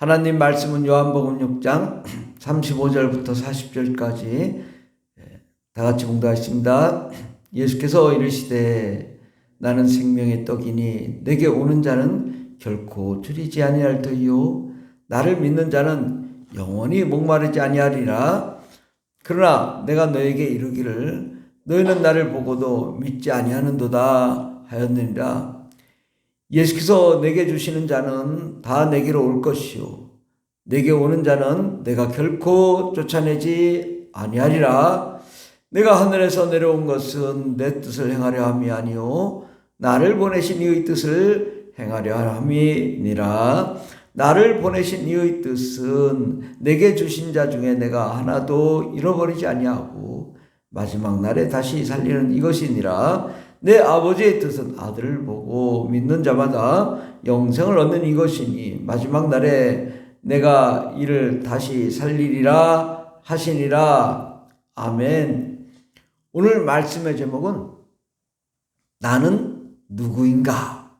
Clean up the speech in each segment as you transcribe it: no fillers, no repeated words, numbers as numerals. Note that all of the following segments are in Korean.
하나님 말씀은 요한복음 6장 35절부터 40절까지 다 같이 공부하겠습니다. 예수께서 이르시되 나는 생명의 떡이니 내게 오는 자는 결코 줄이지 아니할 터이요 나를 믿는 자는 영원히 목마르지 아니하리라. 그러나 내가 너에게 이르기를 너희는 나를 보고도 믿지 아니하는도다 하였느니라. 예수께서 내게 주시는 자는 다 내게로 올 것이요 내게 오는 자는 내가 결코 쫓아내지 아니하리라. 내가 하늘에서 내려온 것은 내 뜻을 행하려 함이 아니요 나를 보내신 이의 뜻을 행하려 함이니라. 나를 보내신 이의 뜻은 내게 주신 자 중에 내가 하나도 잃어버리지 아니하고 마지막 날에 다시 살리는 이것이니라. 내 아버지의 뜻은 아들을 보고 믿는 자마다 영생을 얻는 이것이니 마지막 날에 내가 이를 다시 살리리라 하시니라. 아멘. 오늘 말씀의 제목은 나는 누구인가?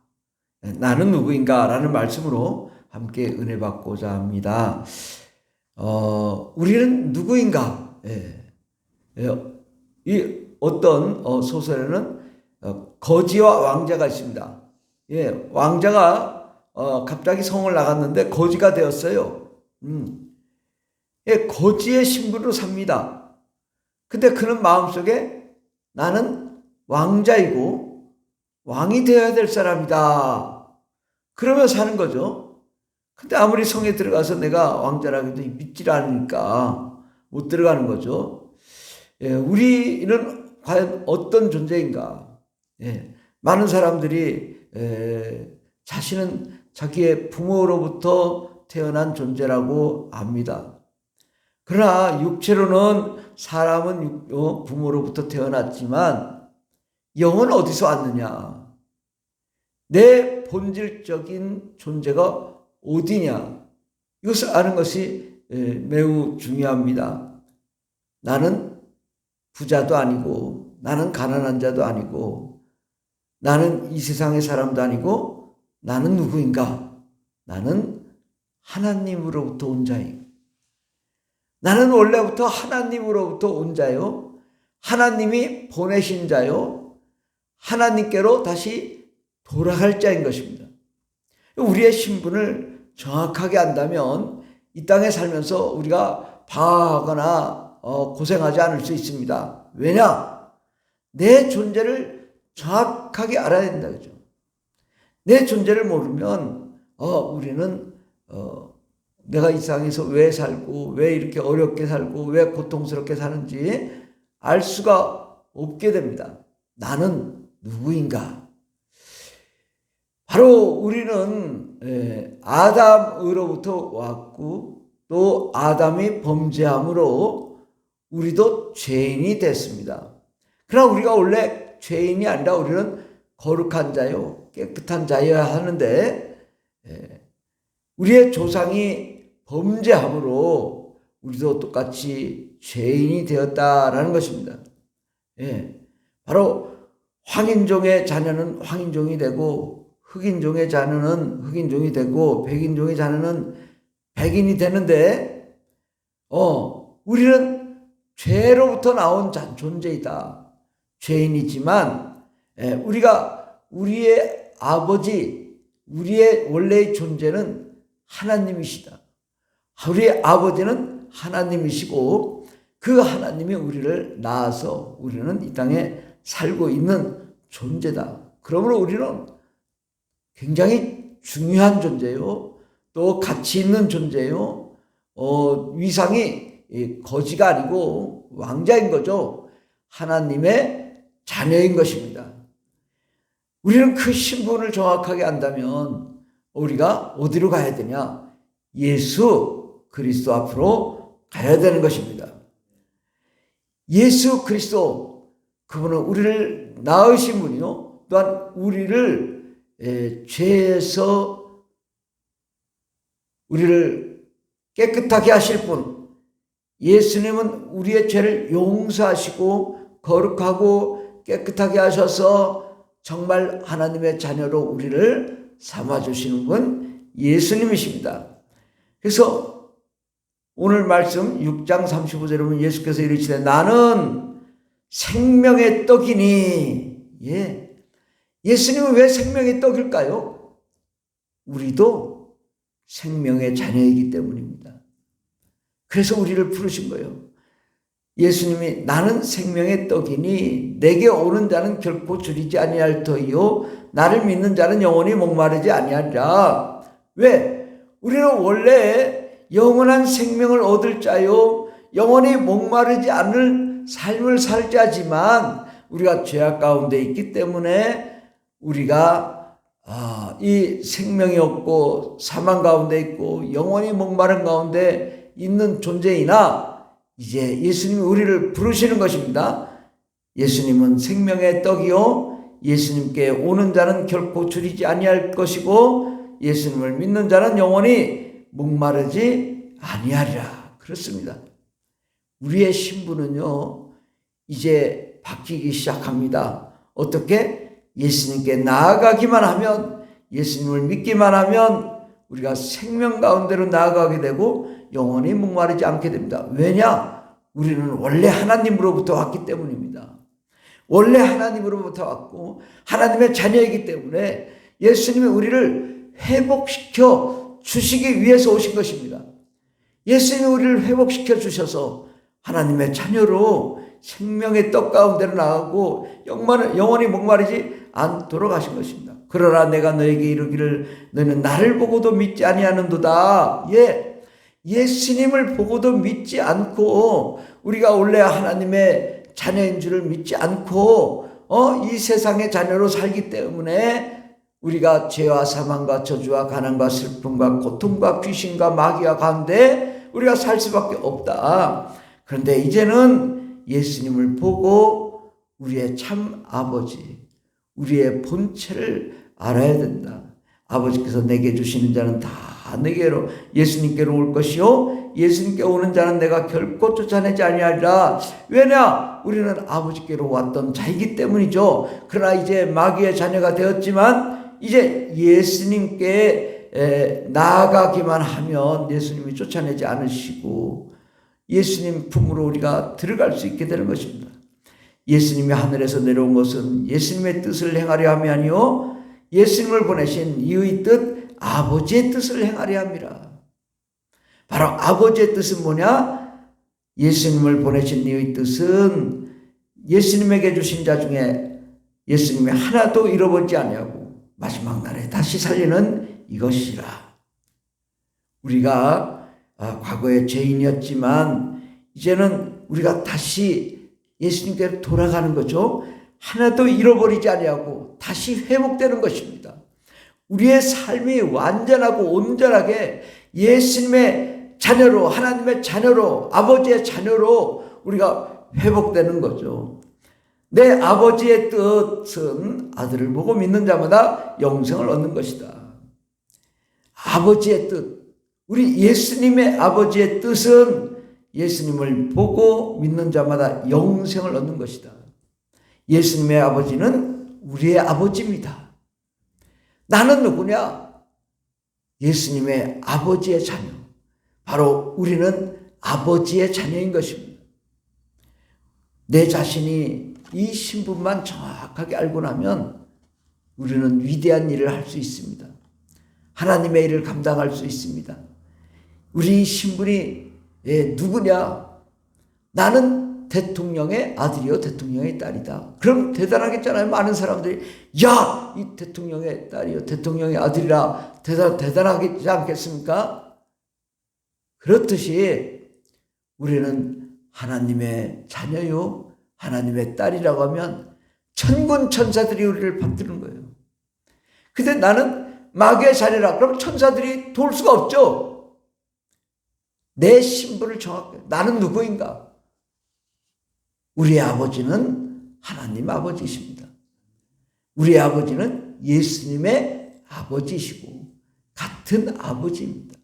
나는 누구인가? 라는 말씀으로 함께 은혜 받고자 합니다. 우리는 누구인가? 이 어떤 소설에는 거지와 왕자가 있습니다. 왕자가 갑자기 성을 나갔는데 거지가 되었어요. 거지의 신분으로 삽니다. 근데 그는 마음속에 나는 왕자이고 왕이 되어야 될 사람이다. 그러며 사는 거죠. 근데 아무리 성에 들어가서 내가 왕자라고 해도 믿질 않으니까 못 들어가는 거죠. 우리는 과연 어떤 존재인가? 많은 사람들이 자신은 자기의 부모로부터 태어난 존재라고 압니다. 그러나 육체로는 사람은 부모로부터 태어났지만 영은 어디서 왔느냐? 내 본질적인 존재가 어디냐? 이것을 아는 것이 매우 중요합니다. 나는 부자도 아니고 나는 가난한 자도 아니고 나는 이 세상의 사람도 아니고 나는 누구인가? 나는 하나님으로부터 온 자이고 나는 원래부터 하나님으로부터 온 자요. 하나님이 보내신 자요. 하나님께로 다시 돌아갈 자인 것입니다. 우리의 신분을 정확하게 안다면 이 땅에 살면서 우리가 방황하거나 고생하지 않을 수 있습니다. 왜냐? 내 존재를 정확하게 알아야 된다. 그죠? 내 존재를 모르면 우리는 내가 이 세상에서 왜 살고 왜 이렇게 어렵게 살고 왜 고통스럽게 사는지 알 수가 없게 됩니다. 나는 누구인가? 바로 우리는 아담으로부터 왔고 또 아담이 범죄함으로 우리도 죄인이 됐습니다. 그러나 우리가 원래 죄인이 아니라 우리는 거룩한 자요 깨끗한 자여야 하는데 우리의 조상이 범죄함으로 우리도 똑같이 죄인이 되었다라는 것입니다. 바로 황인종의 자녀는 황인종이 되고 흑인종의 자녀는 흑인종이 되고 백인종의 자녀는 백인이 되는데 우리는 죄로부터 나온 존재이다. 죄인이지만 우리가 우리의 아버지 우리의 원래의 존재는 하나님이시다. 우리의 아버지는 하나님이시고 그 하나님이 우리를 낳아서 우리는 이 땅에 살고 있는 존재다. 그러므로 우리는 굉장히 중요한 존재요. 또 가치 있는 존재요. 위상이 거지가 아니고 왕자인 거죠. 하나님의 자녀인 것입니다. 우리는 그 신분을 정확하게 안다면 우리가 어디로 가야 되냐? 예수 그리스도 앞으로 가야 되는 것입니다. 예수 그리스도 그분은 우리를 낳으신 분이요 또한 우리를 죄에서 우리를 깨끗하게 하실 분. 예수님은 우리의 죄를 용서하시고 거룩하고 깨끗하게 하셔서 정말 하나님의 자녀로 우리를 삼아주시는 분 예수님이십니다. 그래서 오늘 말씀 6장 35절에 보면 예수께서 이르시되 나는 생명의 떡이니. 예. 예수님은 왜 생명의 떡일까요? 우리도 생명의 자녀이기 때문입니다. 그래서 우리를 부르신 거예요. 예수님이 나는 생명의 떡이니 내게 오는 자는 결코 줄이지 아니할 터이요 나를 믿는 자는 영원히 목마르지 아니하리라. 왜? 우리는 원래 영원한 생명을 얻을 자요 영원히 목마르지 않을 삶을 살 자지만 우리가 죄악 가운데 있기 때문에 우리가 이 생명이 없고 사망 가운데 있고 영원히 목마른 가운데 있는 존재이나 이제 예수님이 우리를 부르시는 것입니다. 예수님은 생명의 떡이요 예수님께 오는 자는 결코 줄이지 아니할 것이고 예수님을 믿는 자는 영원히 목마르지 아니하리라. 그렇습니다. 우리의 신분은요 이제 바뀌기 시작합니다. 어떻게? 예수님께 나아가기만 하면, 예수님을 믿기만 하면 우리가 생명 가운데로 나아가게 되고 영원히 목마르지 않게 됩니다. 왜냐? 우리는 원래 하나님으로부터 왔기 때문입니다. 원래 하나님으로부터 왔고 하나님의 자녀이기 때문에 예수님이 우리를 회복시켜 주시기 위해서 오신 것입니다. 예수님이 우리를 회복시켜 주셔서 하나님의 자녀로 생명의 떡 가운데로 나가고 영원히 목마르지 않도록 하신 것입니다. 그러나 내가 너에게 이르기를 너는 나를 보고도 믿지 아니하는도다. 예, 예수님을 보고도 믿지 않고 우리가 원래 하나님의 자녀인 줄을 믿지 않고 이 세상의 자녀로 살기 때문에 우리가 죄와 사망과 저주와 가난과 슬픔과 고통과 귀신과 마귀와 가운데 우리가 살 수밖에 없다. 그런데 이제는 예수님을 보고 우리의 참 아버지, 우리의 본체를 알아야 된다. 아버지께서 내게 주시는 자는 다 내게로 예수님께로 올 것이요 예수님께 오는 자는 내가 결코 쫓아내지 아니하리라. 왜냐? 우리는 아버지께로 왔던 자이기 때문이죠. 그러나 이제 마귀의 자녀가 되었지만 이제 예수님께 나아가기만 하면 예수님이 쫓아내지 않으시고 예수님 품으로 우리가 들어갈 수 있게 되는 것입니다. 예수님이 하늘에서 내려온 것은 예수님의 뜻을 행하려 함이 아니요 예수님을 보내신 이의 뜻 아버지의 뜻을 행하려 함이라. 바로 아버지의 뜻은 뭐냐? 예수님을 보내신 이의 뜻은 예수님에게 주신 자 중에 예수님이 하나도 잃어버리지 아니하고 마지막 날에 다시 살리는 이것이라. 우리가 과거에 죄인이었지만 이제는 우리가 다시 예수님께로 돌아가는 거죠. 하나도 잃어버리지 아니하고 다시 회복되는 것입니다. 우리의 삶이 완전하고 온전하게 예수님의 자녀로, 하나님의 자녀로, 아버지의 자녀로 우리가 회복되는 거죠. 내 아버지의 뜻은 아들을 보고 믿는 자마다 영생을 얻는 것이다. 아버지의 뜻, 우리 예수님의 아버지의 뜻은 예수님을 보고 믿는 자마다 영생을 얻는 것이다. 예수님의 아버지는 우리의 아버지입니다. 나는 누구냐? 예수님의 아버지의 자녀. 바로 우리는 아버지의 자녀인 것입니다. 내 자신이 이 신분만 정확하게 알고 나면 우리는 위대한 일을 할 수 있습니다. 하나님의 일을 감당할 수 있습니다. 우리 신분이 누구냐? 나는 대통령의 아들이요 대통령의 딸이다. 그럼 대단하겠잖아요. 많은 사람들이 야, 이 대통령의 딸이요 대통령의 아들이라 대단하지 않겠습니까? 그렇듯이 우리는 하나님의 자녀요 하나님의 딸이라고 하면 천군 천사들이 우리를 받드는 거예요. 근데 나는 마귀의 자녀라. 그럼 천사들이 도울 수가 없죠. 내 신분을 정확하게 나는 누구인가? 우리의 아버지는 하나님 아버지이십니다. 우리의 아버지는 예수님의 아버지이시고 같은 아버지입니다.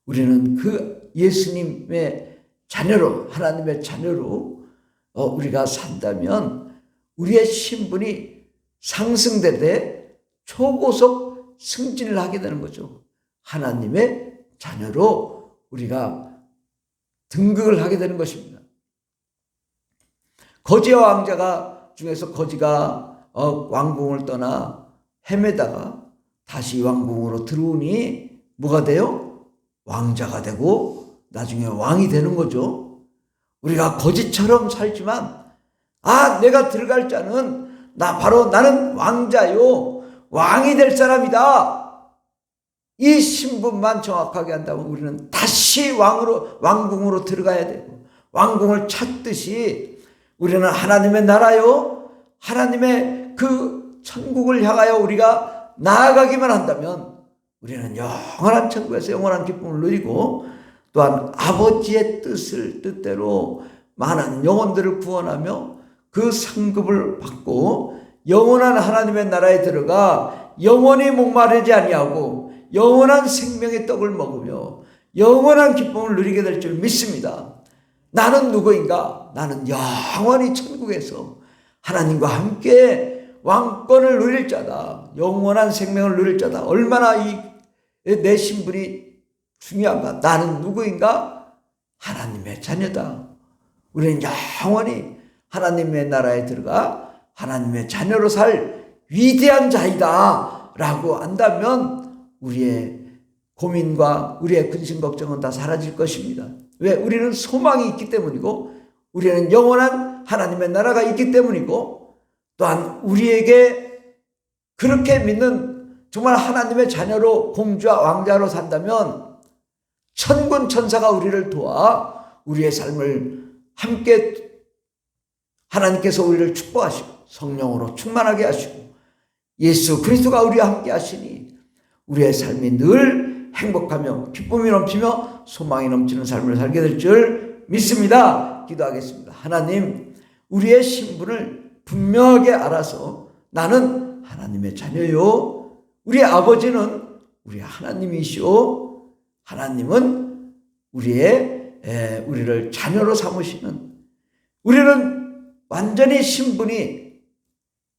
우리는 그 예수님의 자녀로 하나님의 자녀로 우리가 산다면 우리의 신분이 상승되되 초고속 승진을 하게 되는 거죠. 하나님의 자녀로 우리가 등극을 하게 되는 것입니다. 거지와 왕자가 중에서 거지가 왕궁을 떠나 헤매다가 다시 왕궁으로 들어오니 뭐가 돼요? 왕자가 되고 나중에 왕이 되는 거죠. 우리가 거지처럼 살지만 내가 들어갈 자는 나는 왕자요, 왕이 될 사람이다. 이 신분만 정확하게 한다면 우리는 다시 왕궁으로 들어가야 되고, 왕궁을 찾듯이 우리는 하나님의 나라요, 하나님의 그 천국을 향하여 우리가 나아가기만 한다면 우리는 영원한 천국에서 영원한 기쁨을 누리고, 또한 아버지의 뜻대로 많은 영혼들을 구원하며 그 상급을 받고 영원한 하나님의 나라에 들어가 영원히 목마르지 아니하고 영원한 생명의 떡을 먹으며 영원한 기쁨을 누리게 될 줄 믿습니다. 나는 누구인가? 나는 영원히 천국에서 하나님과 함께 왕권을 누릴 자다. 영원한 생명을 누릴 자다. 얼마나 내 신분이 중요한가? 나는 누구인가? 하나님의 자녀다. 우리는 영원히 하나님의 나라에 들어가 하나님의 자녀로 살 위대한 자이다 라고 안다면 우리의 고민과 우리의 근심 걱정은 다 사라질 것입니다. 왜? 우리는 소망이 있기 때문이고, 우리는 영원한 하나님의 나라가 있기 때문이고, 또한 우리에게 그렇게 믿는 정말 하나님의 자녀로 공주와 왕자로 산다면 천군 천사가 우리를 도와 우리의 삶을 함께 하나님께서 우리를 축복하시고 성령으로 충만하게 하시고 예수 그리스도가 우리와 함께 하시니 우리의 삶이 늘 행복하며 기쁨이 넘치며 소망이 넘치는 삶을 살게 될 줄 믿습니다. 기도하겠습니다. 하나님, 우리의 신분을 분명하게 알아서 나는 하나님의 자녀요, 우리 아버지는 우리 하나님이시오, 하나님은 우리를 자녀로 삼으시는, 우리는 완전히 신분이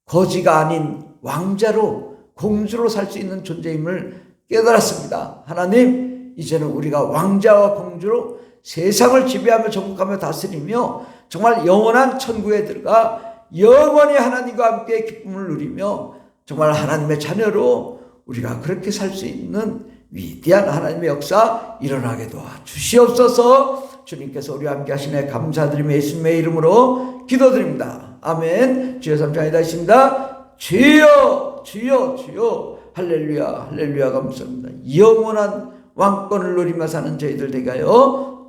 거지가 아닌 왕자로 공주로 살 수 있는 존재임을 깨달았습니다. 하나님, 이제는 우리가 왕자와 공주로 세상을 지배하며 정복하며 다스리며 정말 영원한 천국에 들어가 영원히 하나님과 함께 기쁨을 누리며 정말 하나님의 자녀로 우리가 그렇게 살 수 있는 위대한 하나님의 역사 일어나게 도와주시옵소서. 주님께서 우리와 함께 하시네 감사드리며 예수님의 이름으로 기도드립니다. 아멘. 주여 삼창이다 하십니다. 주여 주여 주여 할렐루야 할렐루야 감사합니다. 영원한 왕권을 누리며 사는 저희들 되게 하여